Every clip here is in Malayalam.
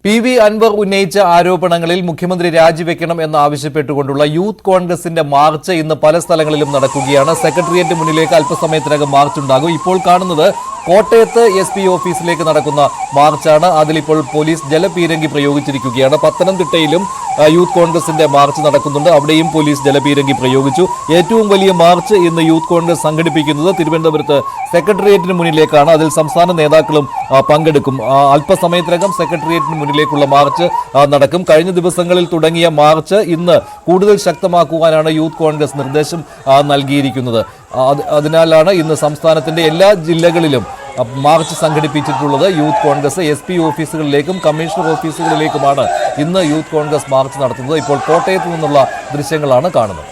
PV അൻവർ ഉന്നയിച്ച ആരോപണങ്ങളിൽ മുഖ്യമന്ത്രി രാജിവെക്കണം എന്നാവശ്യപ്പെട്ടുകൊണ്ടുള്ള യൂത്ത് കോൺഗ്രസിന്റെ മാർച്ച് ഇന്ന് പല സ്ഥലങ്ങളിലും നടക്കുകയാണ്. സെക്രട്ടേറിയറ്റ് മുന്നിലേക്ക് അല്പസമയത്തിനകം മാർച്ച് ഉണ്ടാകും. ഇപ്പോൾ കാണുന്നത് കോട്ടയത്ത് SP ഓഫീസിലേക്ക് നടക്കുന്ന മാർച്ചാണ്. അതിലിപ്പോൾ പോലീസ് ജലപീരങ്കി പ്രയോഗിച്ചിരിക്കുകയാണ്. പത്തനംതിട്ടയിലും യൂത്ത് കോൺഗ്രസിന്റെ മാർച്ച് നടക്കുന്നുണ്ട്. അവിടെയും പോലീസ് ജലപീരങ്കി പ്രയോഗിച്ചു. ഏറ്റവും വലിയ മാർച്ച് ഇന്ന് യൂത്ത് കോൺഗ്രസ് സംഘടിപ്പിക്കുന്നത് തിരുവനന്തപുരത്ത് സെക്രട്ടേറിയറ്റിന് മുന്നിലേക്കാണ്. അതിൽ സംസ്ഥാന നേതാക്കളും പങ്കെടുക്കും. അല്പസമയത്തിനകം സെക്രട്ടേറിയറ്റിന് മുന്നിലേക്കുള്ള മാർച്ച് നടക്കും. കഴിഞ്ഞ ദിവസങ്ങളിൽ തുടങ്ങിയ മാർച്ച് ഇന്ന് കൂടുതൽ ശക്തമാക്കുവാനാണ് യൂത്ത് കോൺഗ്രസ് നിർദ്ദേശം നൽകിയിരിക്കുന്നത്. അതിനാലാണ് ഇന്ന് സംസ്ഥാനത്തിന്റെ എല്ലാ ജില്ലകളിലും മാർച്ച് സംഘടിപ്പിച്ചിട്ടുള്ളത്. യൂത്ത് കോൺഗ്രസ് SP ഓഫീസുകളിലേക്കും കമ്മീഷണർ ഓഫീസുകളിലേക്കുമാണ് ഇന്ന് യൂത്ത് കോൺഗ്രസ് മാർച്ച് നടത്തുന്നത്. ഇപ്പോൾ കോട്ടയത്ത് നിന്നുള്ള ദൃശ്യങ്ങളാണ് കാണുന്നത്.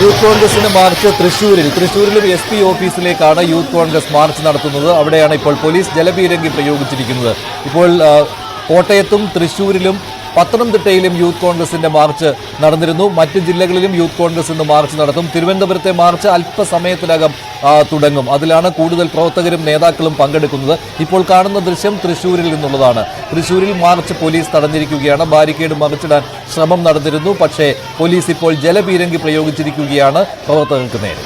യൂത്ത് കോൺഗ്രസിന്റെ മാർച്ച് തൃശ്ശൂരിലും SP ഓഫീസിലേക്കാണ് യൂത്ത് കോൺഗ്രസ് മാർച്ച് നടത്തുന്നത്. അവിടെയാണ് ഇപ്പോൾ പോലീസ് ജലപീരങ്കി പ്രയോഗിച്ചിരിക്കുന്നത്. ഇപ്പോൾ കോട്ടയത്തും തൃശ്ശൂരിലും പത്തനംതിട്ടയിലും യൂത്ത് കോൺഗ്രസിന്റെ മാർച്ച് നടന്നിരുന്നു. മറ്റ് ജില്ലകളിലും യൂത്ത് കോൺഗ്രസ് ഇന്ന് മാർച്ച് നടത്തും. തിരുവനന്തപുരത്തെ മാർച്ച് അല്പസമയത്തിനകം തുടങ്ങും. അതിലാണ് കൂടുതൽ പ്രവർത്തകരും നേതാക്കളും പങ്കെടുക്കുന്നത്. ഇപ്പോൾ കാണുന്ന ദൃശ്യം തൃശ്ശൂരിൽ നിന്നുള്ളതാണ്. തൃശ്ശൂരിൽ മാർച്ച് പോലീസ് തടഞ്ഞിരിക്കുകയാണ്. ബാരിക്കേഡ് മറിച്ചിടാൻ ശ്രമം നടന്നിരുന്നു. പക്ഷേ പോലീസ് ഇപ്പോൾ ജലപീരങ്കി പ്രയോഗിച്ചിരിക്കുകയാണ് പ്രവർത്തകർക്ക് നേരെ.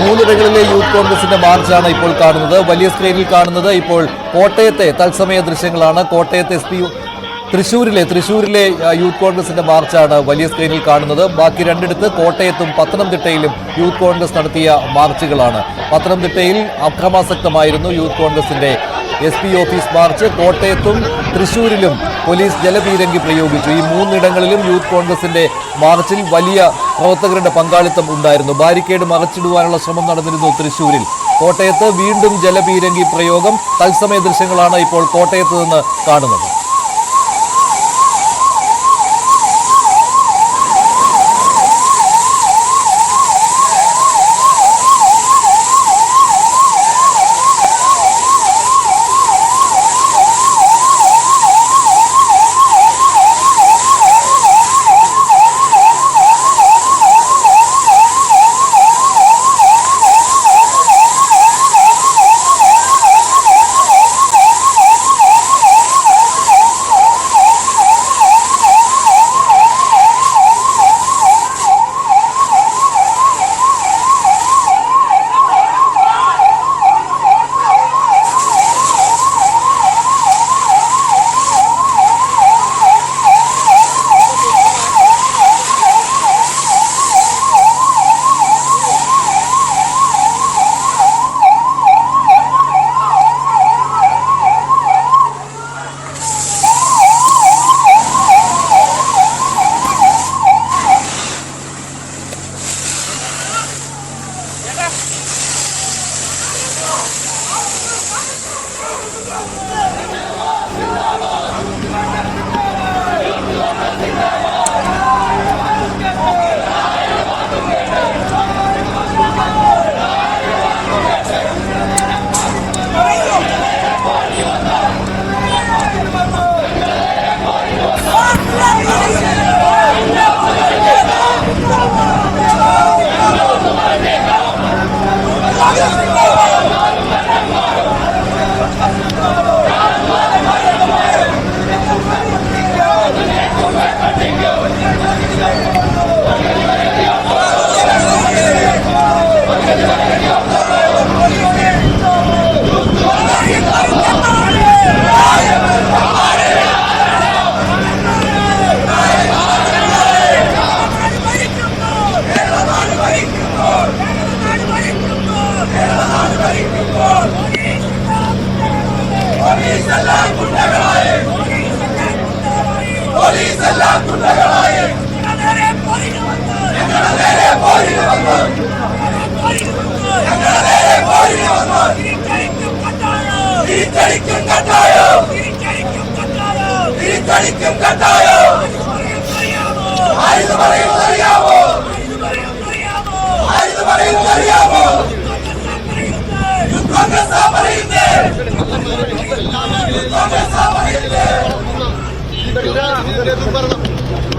മൂന്നിടങ്ങളിലെ യൂത്ത് കോൺഗ്രസിന്റെ മാർച്ചാണ് ഇപ്പോൾ കാണുന്നത്. വലിയ സ്ക്രീനിൽ കാണുന്നത് ഇപ്പോൾ കോട്ടയത്തെ തത്സമയ ദൃശ്യങ്ങളാണ്. കോട്ടയത്തെ തൃശ്ശൂരിലെ യൂത്ത് കോൺഗ്രസിന്റെ മാർച്ചാണ് വലിയ സ്ക്രീനിൽ കാണുന്നത്. ബാക്കി രണ്ടിടത്ത് കോട്ടയത്തും പത്തനംതിട്ടയിലും യൂത്ത് കോൺഗ്രസ് നടത്തിയ മാർച്ചുകളാണ്. പത്തനംതിട്ടയിൽ അക്രമാസക്തമായിരുന്നു യൂത്ത് കോൺഗ്രസിന്റെ SP ഓഫീസ് മാർച്ച്. കോട്ടയത്തും തൃശ്ശൂരിലും പോലീസ് ജലപീരങ്കി പ്രയോഗിച്ചു. ഈ മൂന്നിടങ്ങളിലും യൂത്ത് കോൺഗ്രസിന്റെ മാർച്ചിൽ വലിയ പ്രവർത്തകരുടെ പങ്കാളിത്തം ഉണ്ടായിരുന്നു. ബാരിക്കേഡ് മറച്ചിടുവാനുള്ള ശ്രമം നടന്നിരുന്നു തൃശ്ശൂരിൽ. കോട്ടയത്ത് വീണ്ടും ജലപീരങ്കി പ്രയോഗം. തത്സമയ ദൃശ്യങ്ങളാണ് ഇപ്പോൾ കോട്ടയത്ത് നിന്ന് കാണുന്നത്.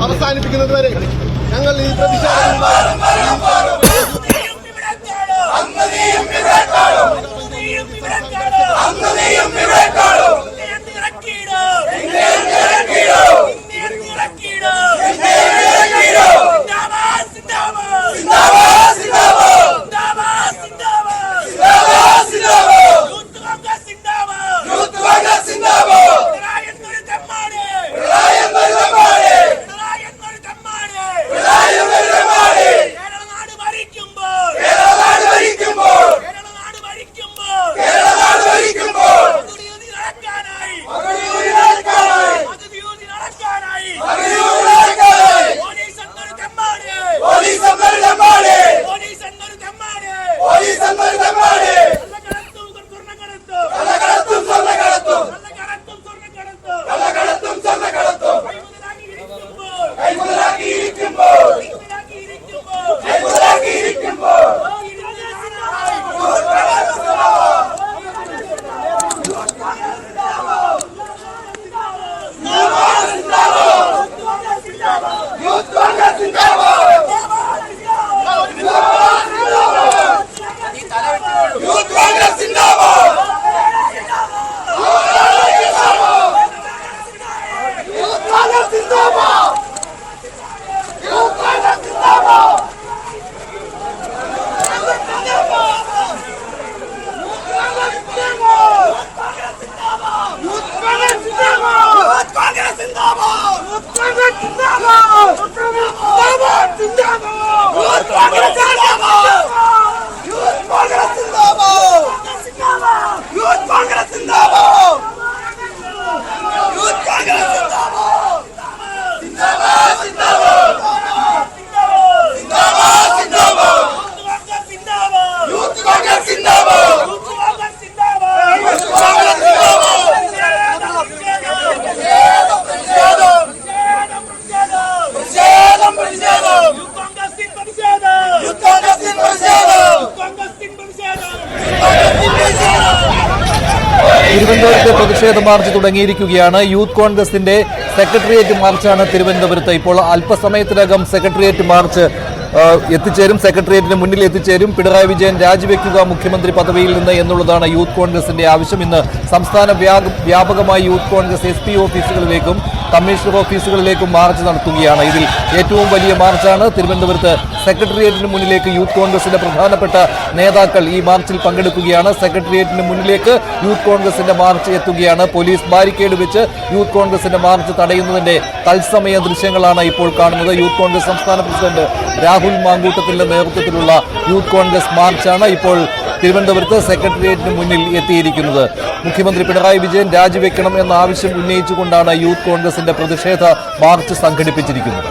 അവസാനിപ്പിക്കുന്നത് വരെ ഞങ്ങൾ ഈ പ്രതിഷേധം തിരുവനന്തപുരത്തെ പ്രതിഷേധ മാർച്ച് തുടങ്ങിയിരിക്കുകയാണ്. യൂത്ത് കോൺഗ്രസിന്റെ സെക്രട്ടേറിയറ്റ് മാർച്ചാണ് തിരുവനന്തപുരത്ത്. ഇപ്പോൾ അല്പസമയത്തിനകം സെക്രട്ടേറിയറ്റ് മാർച്ച് എത്തിച്ചേരും, സെക്രട്ടേറിയറ്റിന് മുന്നിൽ എത്തിച്ചേരും. പിണറായി വിജയൻ രാജിവെക്കുക മുഖ്യമന്ത്രി പദവിയിൽ നിന്ന് എന്നുള്ളതാണ് യൂത്ത് കോൺഗ്രസിന്റെ ആവശ്യം. ഇന്ന് സംസ്ഥാന വ്യാപകമായി യൂത്ത് കോൺഗ്രസ് SP ഓഫീസുകളിലേക്കും കമ്മീഷണർ ഓഫീസുകളിലേക്കും മാർച്ച് നടത്തുകയാണ്. ഇതിൽ ഏറ്റവും വലിയ മാർച്ചാണ് തിരുവനന്തപുരത്ത് സെക്രട്ടേറിയറ്റിന് മുന്നിലേക്ക് യൂത്ത് കോൺഗ്രസിന്റെ പ്രധാനപ്പെട്ട നേതാക്കൾ ഈ മാർച്ചിൽ പങ്കെടുക്കുകയാണ്. സെക്രട്ടേറിയറ്റിന് മുന്നിലേക്ക് യൂത്ത് കോൺഗ്രസിന്റെ മാർച്ച് എത്തുകയാണ്. പോലീസ് ബാരിക്കേഡ് വെച്ച് യൂത്ത് കോൺഗ്രസിന്റെ മാർച്ച് തടയുന്നതിന്റെ തത്സമയ ദൃശ്യങ്ങളാണ് ഇപ്പോൾ കാണുന്നത്. യൂത്ത് കോൺഗ്രസ് സംസ്ഥാന പ്രസിഡന്റ് രാഹുൽ മാങ്കൂട്ടത്തിന്റെ നേതൃത്വത്തിലുള്ള യൂത്ത് കോൺഗ്രസ് മാർച്ചാണ് ഇപ്പോൾ തിരുവനന്തപുരത്ത് സെക്രട്ടേറിയറ്റിന് മുന്നിൽ എത്തിയിരിക്കുന്നത്. മുഖ്യമന്ത്രി പിണറായി വിജയൻ രാജിവെക്കണം എന്ന ആവശ്യം ഉന്നയിച്ചുകൊണ്ടാണ് യൂത്ത് കോൺഗ്രസിന്റെ പ്രതിഷേധ മാർച്ച് സംഘടിപ്പിച്ചിരിക്കുന്നത്.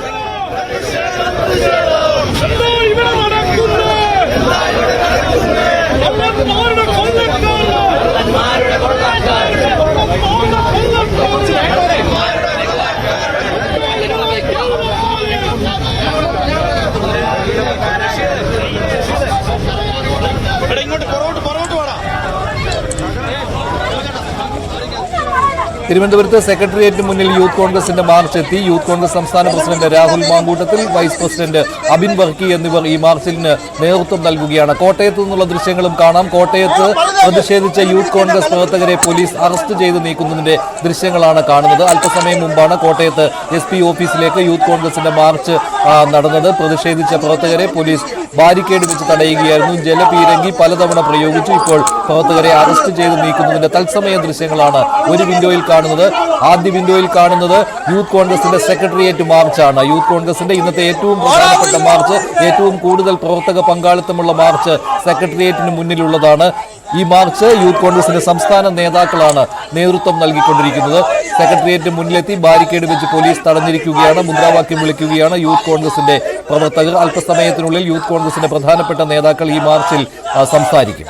തിരുവനന്തപുരത്ത് സെക്രട്ടേറിയറ്റിന് മുന്നിൽ യൂത്ത് കോൺഗ്രസിന്റെ മാർച്ച് എത്തി. യൂത്ത് കോൺഗ്രസ് സംസ്ഥാന president Rahul Mamkootathil, vice president Abin Varkey എന്നിവർ ഈ മാർച്ചിന് നേതൃത്വം നൽകുകയാണ്. കോട്ടയത്ത് നിന്നുള്ള ദൃശ്യങ്ങളും കാണാം. കോട്ടയത്ത് പ്രതിഷേധിച്ച യൂത്ത് കോൺഗ്രസ് പ്രവർത്തകരെ പോലീസ് അറസ്റ്റ് ചെയ്ത് നീക്കുന്നതിന്റെ ദൃശ്യങ്ങളാണ് കാണുന്നത്. അല്പസമയം മുമ്പാണ് കോട്ടയത്ത് SP ഓഫീസിലേക്ക് യൂത്ത് കോൺഗ്രസിന്റെ മാർച്ച് നടന്നത്. പ്രതിഷേധിച്ച പ്രവർത്തകരെ പോലീസ് ബാരിക്കേഡ് വെച്ച് തടയുകയായിരുന്നു. ജലപീരങ്കി പലതവണ പ്രയോഗിച്ചു. ഇപ്പോൾ പ്രവർത്തകരെ അറസ്റ്റ് ചെയ്ത് നീക്കുന്നതിന്റെ തത്സമയ ദൃശ്യങ്ങളാണ് ഒരു വിൻഡോയിൽ കാണുന്നത്. ആദ്യ വിൻഡോയിൽ കാണുന്നത് യൂത്ത് കോൺഗ്രസിന്റെ സെക്രട്ടേറിയറ്റ് മാർച്ചാണ്. യൂത്ത് കോൺഗ്രസിന്റെ ഇന്നത്തെ ഏറ്റവും പ്രധാനപ്പെട്ട മാർച്ച്, ഏറ്റവും കൂടുതൽ പ്രവർത്തക പങ്കാളിത്തമുള്ള മാർച്ച് സെക്രട്ടേറിയറ്റിന് മുന്നിലുള്ളതാണ്. ഈ മാർച്ച് യൂത്ത് കോൺഗ്രസിന്റെ സംസ്ഥാന നേതാക്കളാണ് നേതൃത്വം നൽകിക്കൊണ്ടിരിക്കുന്നത്. സെക്രട്ടേറിയറ്റിന് മുന്നിലെത്തി ബാരിക്കേഡ് വെച്ച് പോലീസ് തടഞ്ഞിരിക്കുകയാണ്. മുദ്രാവാക്യം വിളിക്കുകയാണ് യൂത്ത് കോൺഗ്രസിന്റെ പ്രവർത്തകർ. അല്പസമയത്തിനുള്ളിൽ യൂത്ത് കോൺഗ്രസിന്റെ പ്രധാനപ്പെട്ട നേതാക്കൾ ഈ മാർച്ചിൽ സംസാരിക്കും.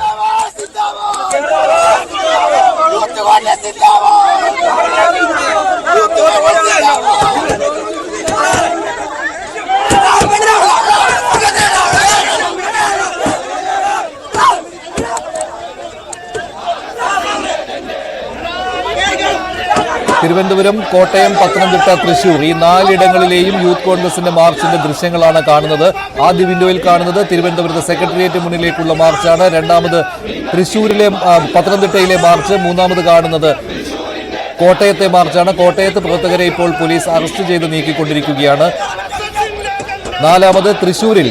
തിരുവനന്തപുരം, കോട്ടയം, പത്തനംതിട്ട, തൃശൂർ ഈ 4 ഇടങ്ങളിലെയും യൂത്ത് കോൺഗ്രസിന്റെ മാർച്ചിന്റെ ദൃശ്യങ്ങളാണ് കാണുന്നത്. ആദ്യ വിൻഡോയിൽ കാണുന്നത് തിരുവനന്തപുരത്ത് സെക്രട്ടേറിയറ്റ് മുന്നിലേക്കുള്ള മാർച്ചാണ്. രണ്ടാമത് തൃശൂരിലെ പത്തനംതിട്ടയിലെ മാർച്ച്. മൂന്നാമത് കാണുന്നത് കോട്ടയത്തെ മാർച്ചാണ്. കോട്ടയത്ത് പ്രവർത്തകരെ ഇപ്പോൾ പോലീസ് അറസ്റ്റ് ചെയ്ത് നീക്കിക്കൊണ്ടിരിക്കുകയാണ്. നാലാമത് തൃശൂരിൽ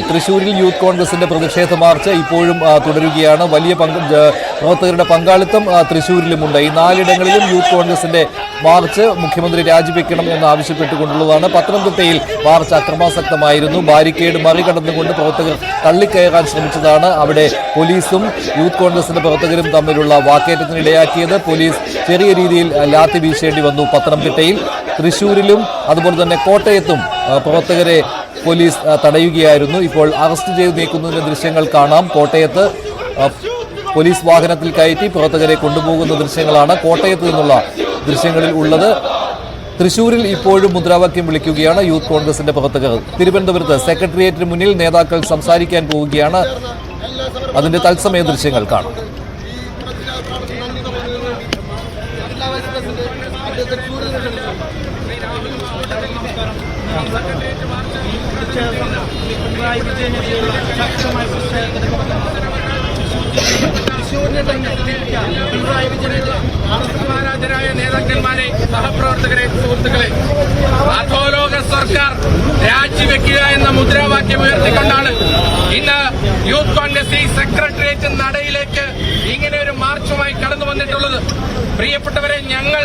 യൂത്ത് കോൺഗ്രസിന്റെ പ്രതിഷേധ മാർച്ച് ഇപ്പോഴും തുടരുകയാണ്. വലിയ പ്രവർത്തകരുടെ പങ്കാളിത്തം തൃശൂരിലുമുണ്ട്. ഈ 4 ഇടങ്ങളിലും യൂത്ത് കോൺഗ്രസിന്റെ മാർച്ച് മുഖ്യമന്ത്രി രാജിവെക്കണം എന്ന് ആവശ്യപ്പെട്ടുകൊണ്ടുള്ളതാണ്. പത്തനംതിട്ടയിൽ മാർച്ച് അക്രമാസക്തമായിരുന്നു. ബാരിക്കേഡ് മറികടന്നുകൊണ്ട് പ്രവർത്തകർ തള്ളിക്കയറാൻ ശ്രമിച്ചതാണ് അവിടെ പോലീസും യൂത്ത് കോൺഗ്രസിന്റെ പ്രവർത്തകരും തമ്മിലുള്ള വാക്കേറ്റത്തിനിടയാക്കിയത്. പോലീസ് ചെറിയ രീതിയിൽ ലാത്തി വീശേണ്ടി വന്നു പത്തനംതിട്ടയിൽ. തൃശൂരിലും അതുപോലെ തന്നെ കോട്ടയത്തും പ്രവർത്തകരെ പോലീസ് തടയുകയായിരുന്നു. ഇപ്പോൾ അറസ്റ്റ് ചെയ്ത് നീക്കുന്നതിന്റെ ദൃശ്യങ്ങൾ കാണാം. കോട്ടയത്ത് പോലീസ് വാഹനത്തിൽ കയറ്റി പ്രവർത്തകരെ കൊണ്ടുപോകുന്ന ദൃശ്യങ്ങളാണ് കോട്ടയത്ത് നിന്നുള്ള ദൃശ്യങ്ങളിൽ ഉള്ളത്. തൃശൂരിൽ ഇപ്പോഴും മുദ്രാവാക്യം വിളിക്കുകയാണ് യൂത്ത് കോൺഗ്രസിന്റെ പ്രവർത്തകർ. തിരുവനന്തപുരത്ത് സെക്രട്ടേറിയറ്റിന് മുന്നിൽ നേതാക്കൾ സംസാരിക്കാൻ പോവുകയാണ്. അതിന്റെ തത്സമയ ദൃശ്യങ്ങൾ കാണാം. ബഹുമാനാദരായ നേതാക്കന്മാരെ, സഹപ്രവർത്തകരെ, സുഹൃത്തുക്കളെ, അധോലോക സർക്കാർ രാജിവെക്കുക എന്ന മുദ്രാവാക്യം ഉയർത്തിക്കൊണ്ടാണ് ഇന്ന് യൂത്ത് കോൺഗ്രസ് ഈ സെക്രട്ടേറിയറ്റ് നടയിലേക്ക് ഇങ്ങനെ ഒരു മാർച്ചുമായി കടന്നു വന്നിട്ടുള്ളത്. പ്രിയപ്പെട്ടവരെ, ഞങ്ങൾ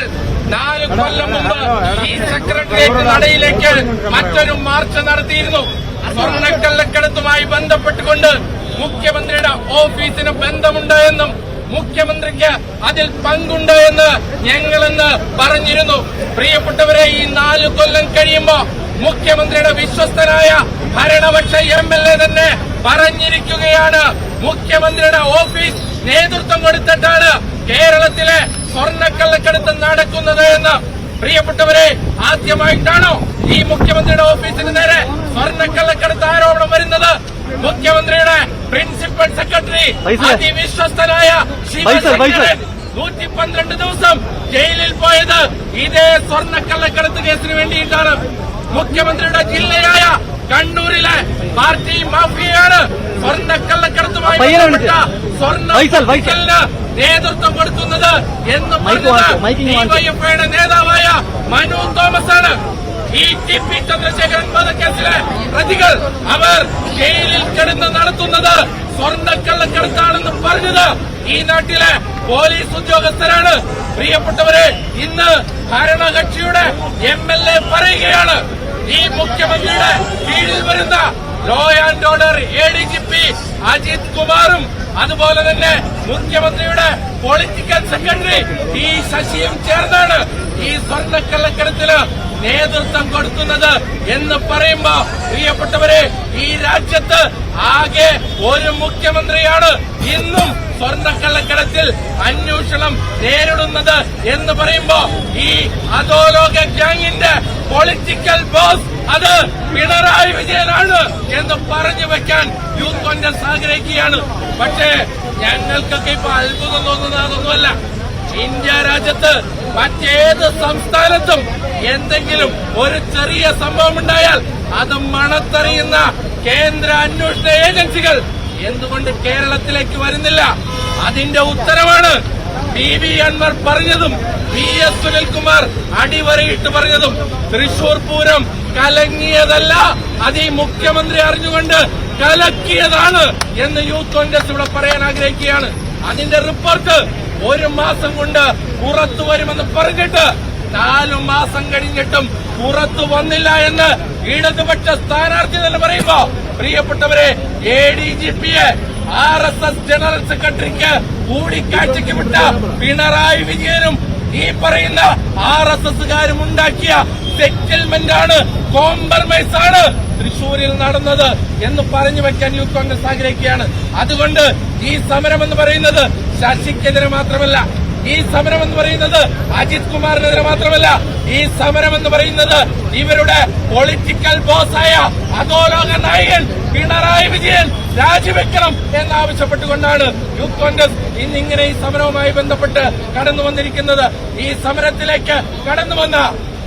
4 കൊല്ലം മുമ്പ് ഈ സെക്രട്ടേറിയറ്റ് നടയിലേക്ക് മറ്റൊരു മാർച്ച് നടത്തിയിരുന്നു. സ്വർണ്ണക്കള്ളക്കടത്തുമായി ബന്ധപ്പെട്ടുകൊണ്ട് മുഖ്യമന്ത്രിയുടെ ഓഫീസിന് ബന്ധമുണ്ട് എന്നും മുഖ്യമന്ത്രിക്ക് അതിൽ പങ്കുണ്ട് എന്ന് ഞങ്ങളെന്ന് പറഞ്ഞിരുന്നു. പ്രിയപ്പെട്ടവരെ, ഈ 4 കൊല്ലം കഴിയുമ്പോ മുഖ്യമന്ത്രിയുടെ വിശ്വസ്തനായ ഭരണപക്ഷ MLA തന്നെ പറഞ്ഞിരിക്കുകയാണ്, മുഖ്യമന്ത്രിയുടെ ഓഫീസ് നേതൃത്വം കൊടുത്തിട്ടാണ് കേരളത്തിലെ സ്വർണ്ണക്കള്ളക്കടത്ത് നടക്കുന്നത് എന്ന്. പ്രിയപ്പെട്ടവരെ, ആദ്യമായിട്ടാണോ ഈ മുഖ്യമന്ത്രിയുടെ ഓഫീസിന് നേരെ സ്വർണ്ണക്കള്ളക്കടത്ത് ആരോപണം വരുന്നത്? മുഖ്യമന്ത്രിയുടെ പ്രിൻസിപ്പൽ സെക്രട്ടറി അതിവിശ്വസ്തനായ ശിവശങ്കരൻ 112 ദിവസം ജയിലിൽ പോയത് ഇതേ സ്വർണ്ണക്കള്ളക്കടത്ത് കേസിന് വേണ്ടിയിട്ടാണ്. മുഖ്യമന്ത്രിയുടെ ജില്ലയായ കണ്ണൂരിലെ പാർട്ടി മാഫിയയാണ് സ്വർണ്ണക്കള്ളക്കടത്തുമായി ബന്ധപ്പെട്ട സ്വർണ്ണ നേതൃത്വം കൊടുക്കുന്നത് എന്ന് പറഞ്ഞത് ഡിവൈഎഫ്ഐയുടെ നേതാവായ മനു തോമസ് ആണ്. ഈ ടി.പി. ചന്ദ്രശേഖരൻ വധക്കേസിലെ പ്രതികൾ അവർ ജയിലിൽ കിടന്ന് നടത്തുന്നത് സ്വർണ്ണക്കള്ളക്കടത്താണെന്ന് പറഞ്ഞത് ഈ നാട്ടിലെ പോലീസ് ഉദ്യോഗസ്ഥരാണ്. പ്രിയപ്പെട്ടവരെ, ഇന്ന് ഭരണകക്ഷിയുടെ MLA പറയുകയാണ് ഈ മുഖ്യമന്ത്രിയുടെ കീഴിൽ വരുന്ന law and order ADGP Ajith കുമാറും അതുപോലെ തന്നെ മുഖ്യമന്ത്രിയുടെ പൊളിറ്റിക്കൽ സെക്രട്ടറി T. ശശിയും ചേർന്നാണ് ഈ സ്വർണ്ണക്കള്ളക്കടത്തിന് നേതൃത്വം കൊടുക്കുന്നത് എന്ന് പറയുമ്പോ, പ്രിയപ്പെട്ടവരെ, ഈ രാജ്യത്ത് ആകെ ഒരു മുഖ്യമന്ത്രിയാണ് ഇന്നും സ്വർണ്ണക്കള്ളക്കടത്തിൽ അന്വേഷണം നേരിടുന്നത് എന്ന് പറയുമ്പോ, ഈ അധോലോക ഗ്യാങ്ങിന്റെ പൊളിറ്റിക്കൽ ബോസ് അത് പിണറായി വിജയനാണ് എന്ന് പറഞ്ഞു വെക്കാൻ യൂത്ത് കോൺഗ്രസ് ആഗ്രഹിക്കുകയാണ്. പക്ഷേ ഞങ്ങൾക്കൊക്കെ ഇപ്പൊ അത്ഭുതം തോന്നുന്നത് അതൊന്നുമല്ല. ഇന്ത്യ രാജ്യത്ത് മറ്റേത് സംസ്ഥാനത്തും എന്തെങ്കിലും ഒരു ചെറിയ സംഭവം ഉണ്ടായാൽ അത് മണത്തറിയുന്ന കേന്ദ്ര അന്വേഷണ ഏജൻസികൾ എന്തുകൊണ്ട് കേരളത്തിലേക്ക് വരുന്നില്ല? അതിന്റെ ഉത്തരമാണ് PV അൻവർ പറഞ്ഞതും VS സുനിൽകുമാർ അടിവരയിട്ട് പറഞ്ഞതും. തൃശൂർ പൂരം കലങ്ങിയതല്ല, അത് ഈ മുഖ്യമന്ത്രി അറിഞ്ഞുകൊണ്ട് കലക്കിയതാണ് എന്ന് യൂത്ത് കോൺഗ്രസ് ഇവിടെ പറയാൻ ആഗ്രഹിക്കുകയാണ്. അതിന്റെ റിപ്പോർട്ട് 1 മാസം കൊണ്ട് പുറത്തു വരുമെന്ന് പറഞ്ഞിട്ട് 4 മാസം കഴിഞ്ഞിട്ടും പുറത്തു വന്നില്ല എന്ന് ഇടതുപക്ഷ സ്ഥാനാർത്ഥി തന്നെ പറയുമ്പോ, പ്രിയപ്പെട്ടവരെ, ADGPയെ RSS ജനറൽ സെക്രട്ടറിക്ക് കൂടിക്കാഴ്ചയ്ക്ക് വിട്ട പിണറായി വിജയനും ഈ പറയുന്ന RSSകാരും ഉണ്ടാക്കിയ സെറ്റിൽമെന്റ് ആണ്, കോംപ്രമൈസ് ആണ് തൃശൂരിൽ നടന്നത് എന്ന് പറഞ്ഞു വെക്കാൻ യൂത്ത് കോൺഗ്രസ് ആഗ്രഹിക്കുകയാണ്. അതുകൊണ്ട് ഈ സമരം എന്ന് പറയുന്നത് ശശിക്കെതിരെ മാത്രമല്ല, ഈ സമരം എന്ന് പറയുന്നത് അജിത് കുമാറിനെതിരെ മാത്രമല്ല, ഈ സമരം എന്ന് പറയുന്നത് ഇവരുടെ പൊളിറ്റിക്കൽ ബോസായ അധോലോക നായകൻ പിണറായി വിജയൻ രാജിവെക്കണം എന്നാവശ്യപ്പെട്ടുകൊണ്ടാണ് യൂത്ത് കോൺഗ്രസ് ഇന്നിങ്ങനെ ഈ സമരവുമായി ബന്ധപ്പെട്ട് കടന്നു വന്നിരിക്കുന്നത്. ഈ സമരത്തിലേക്ക് കടന്നു വന്ന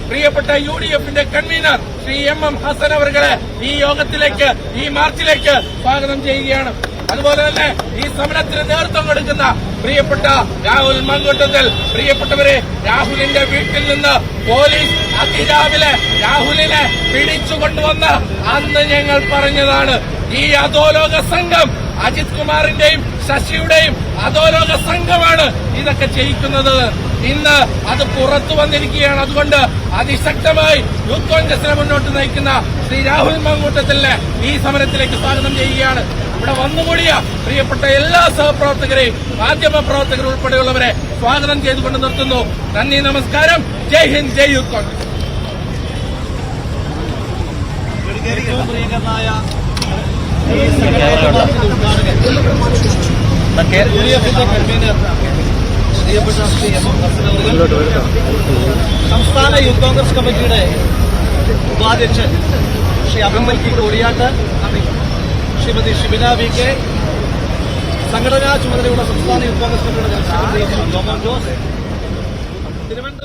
പ്രിയപ്പെട്ട UDFന്റെ കൺവീനർ ശ്രീ MM ഹസൻ അവർകളെ ഈ യോഗത്തിലേക്ക്, ഈ മാർച്ചിലേക്ക് സ്വാഗതം ചെയ്യുകയാണ്. അതുപോലെ തന്നെ ഈ സമരത്തിന് നേതൃത്വം കൊടുക്കുന്ന പ്രിയപ്പെട്ട രാഹുൽ മങ്കൂട്ടത്തിൽ, പ്രിയപ്പെട്ടവരെ, രാഹുലിന്റെ വീട്ടിൽ നിന്ന് പോലീസ് അതിരാവിലെ രാഹുലിനെ പിടിച്ചുകൊണ്ടുവന്ന അന്ന് ഞങ്ങൾ പറഞ്ഞതാണ്, ഈ അധോലോക സംഘം അജിത് കുമാറിന്റെയും ശശിയുടെയും അധോലോക സംഘമാണ് ഇതൊക്കെ ചെയ്യിക്കുന്നത്. ഇന്ന് അത് പുറത്തു വന്നിരിക്കുകയാണ്. അതുകൊണ്ട് അതിശക്തമായി യൂത്ത് കോൺഗ്രസിനെ മുന്നോട്ട് നയിക്കുന്ന ശ്രീ രാഹുൽ മങ്കൂട്ടത്തിലെ ഈ സമരത്തിലേക്ക് സ്വാഗതം ചെയ്യുകയാണ്. ഇവിടെ വന്നുകൂടിയ പ്രിയപ്പെട്ട എല്ലാ സഹപ്രവർത്തകരെയും, മാധ്യമ പ്രവർത്തകർ ഉൾപ്പെടെയുള്ളവരെ സ്വാഗതം ചെയ്തുകൊണ്ട് നിർത്തുന്നു. നന്ദി, നമസ്കാരം. ജയ് ഹിന്ദ്, ജയ് യൂത്ത് കോൺഗ്രസ്. സംസ്ഥാന യൂത്ത് കോൺഗ്രസ് കമ്മിറ്റിയുടെ ഉപാധ്യക്ഷൻ ശ്രീ അഭിമൽ K. കോടിയാട്ട്, ശ്രീമതി ഷിബിന VK, സംഘടനാ ചുമതലയുള്ള സംസ്ഥാന യൂത്ത് കോൺഗ്രസ് കമ്മിറ്റിയുടെ ജനറൽ സെക്രട്ടറി ജോമോൻ ജോസ്, തിരുവനന്തപുരം